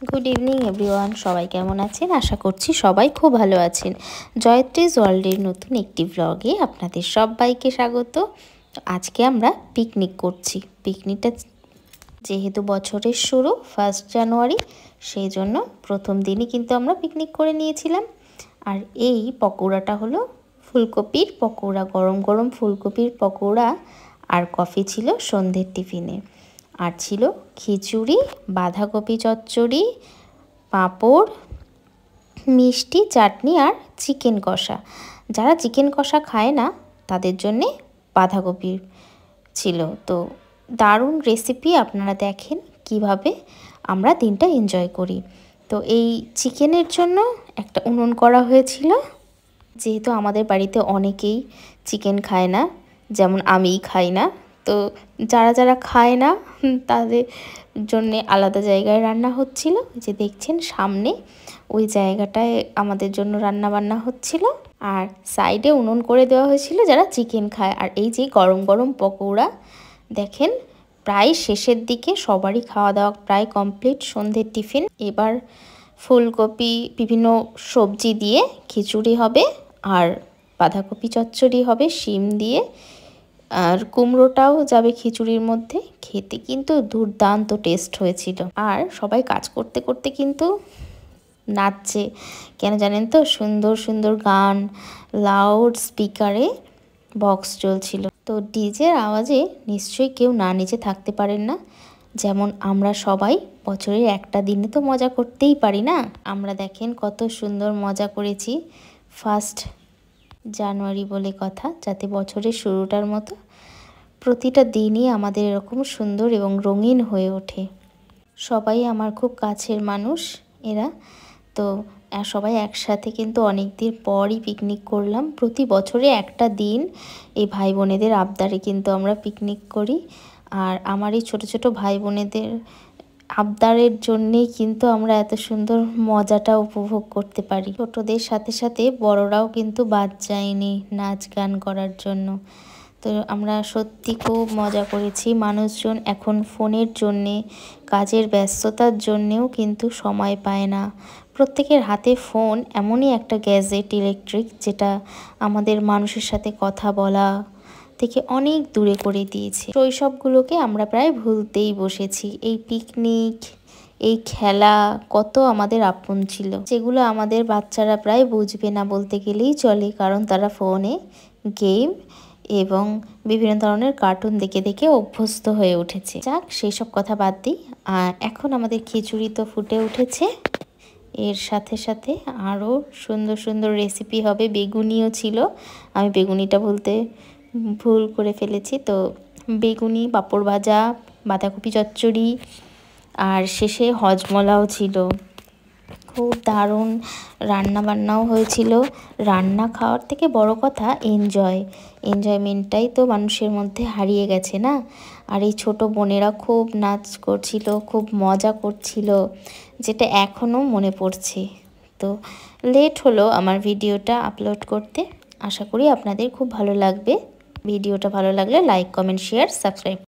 Good evening everyone, সবাই কেমন আছেন? আশা করছি সবাই খুব ভালো আছেন। জয়ত্রীজ ওয়ার্ল্ডের নতুন একটি ব্লগে আপনাদের সবাইকে স্বাগত। আজকে আমরা পিকনিক করছি। পিকনিকটা যেহেতু বছরের শুরু 1 জানুয়ারি, সেই জন্য প্রথম দিনই কিন্তু আমরা পিকনিক করে নিয়েছিলাম। আর এই পকোড়াটা হলো ফুলকপির পকোড়া, গরম গরম ফুলকপির পকোড়া। আর কফি ছিল সন্ধ্যের টিফিনে। আর ছিল খিচুড়ি, বাঁধাকপি চচ্চড়ি, পাঁপড়, মিষ্টি, চাটনি আর চিকেন কষা। যারা চিকেন কষা খায় না তাদের জন্যে বাঁধাকপি ছিল। তো দারুণ রেসিপি, আপনারা দেখেন কিভাবে আমরা দিনটা এনজয় করি। তো এই চিকেনের জন্য একটা উনুন করা হয়েছিল। যেহেতু আমাদের বাড়িতে অনেকেই চিকেন খায় না, যেমন আমিই খাই না, তো যারা যারা খায় না তাদের জন্যে আলাদা জায়গায় রান্না হচ্ছিল। যে দেখছেন সামনে ওই জায়গাটায় আমাদের জন্য রান্না বান্না হচ্ছিল। আর সাইডে উনুন করে দেওয়া হয়েছিল যারা চিকেন খায়। আর এই যে গরম গরম পকোড়া দেখেন, প্রায় শেষের দিকে সবারই খাওয়া দাওয়া প্রায় কমপ্লিট, সন্ধ্যের টিফিন। এবার ফুলকপি বিভিন্ন সবজি দিয়ে খিচুড়ি হবে, আর বাঁধাকপি চচ্চড়ি হবে শিম দিয়ে, আর কুমড়োটাও যাবে খিচুড়ির মধ্যে। খেতে কিন্তু দুর্দান্ত টেস্ট হয়েছিল। আর সবাই কাজ করতে করতে কিন্তু নাচছে, কেন জানেন তো? সুন্দর সুন্দর গান, লাউড স্পিকারে বক্স চলছিল। তো ডিজের আওয়াজে নিশ্চয়ই কেউ না নেচে থাকতে পারেন না। যেমন আমরা সবাই বছরের একটা দিনে তো মজা করতেই পারি না। আমরা দেখেন কত সুন্দর মজা করেছি 1 জানুয়ারি বলে কথা, যাতে বছরের শুরুটার মতো প্রতিটা দিনই আমাদের এরকম সুন্দর এবং রঙিন হয়ে ওঠে। সবাই আমার খুব কাছের মানুষ এরা। তো সবাই একসাথে কিন্তু অনেক দিন পরই পিকনিক করলাম। প্রতি বছরে একটা দিন এই ভাই বোনেদের আবদারে কিন্তু আমরা পিকনিক করি। আর আমার এই ছোটো ছোটো ভাই বোনেদের আবদারের জন্যেই কিন্তু আমরা এত সুন্দর মজাটা উপভোগ করতে পারি। ছোটোদের সাথে সাথে বড়রাও কিন্তু বাদ যায়নি নাচ গান করার জন্য। তো আমরা সত্যি খুব মজা করেছি। মানুষজন এখন ফোনের জন্যে, কাজের ব্যস্ততার জন্যেও কিন্তু সময় পায় না। প্রত্যেকের হাতে ফোন এমনই একটা গ্যাজেট ইলেকট্রিক, যেটা আমাদের মানুষের সাথে কথা বলা থেকে অনেক দূরে করে দিয়েছে। শৈশবগুলোকে আমরা প্রায় ভুলতেই বসেছি। এই পিকনিক, এই খেলা কত আমাদের আপন ছিল, যেগুলো আমাদের বাচ্চারা প্রায় বুঝবে না বলতে গেলেই চলে, কারণ তারা ফোনে গেম এবং বিভিন্ন ধরনের কার্টুন দেখে দেখে অভ্যস্ত হয়ে উঠেছে। যাক, সেই সব কথা বাদ দিই। আর এখন আমাদের খিচুড়ি তো ফুটে উঠেছে, এর সাথে সাথে আরও সুন্দর সুন্দর রেসিপি হবে। বেগুনিও ছিল, আমি বেগুনিটা ভুল করে ফেলেছি। তো বেগুনি, পাঁপড় ভাজা, বাঁধাকপি চচ্চড়ি, আর শেষে হজমলাও ছিল। খুব দারুণ রান্না বান্নাও হয়েছিল। রান্না খাওয়ার থেকে বড় কথা এনজয়মেন্টটাই তো মানুষের মধ্যে হারিয়ে গেছে না। আর এই ছোটো বোনেরা খুব নাচ করছিল, খুব মজা করছিল, যেটা এখনও মনে পড়ছে। তো লেট হলো আমার ভিডিওটা আপলোড করতে। আশা করি আপনাদের খুব ভালো লাগবে। ভিডিওটা ভালো লাগলে লাইক, কমেন্ট, শেয়ার, সাবস্ক্রাইব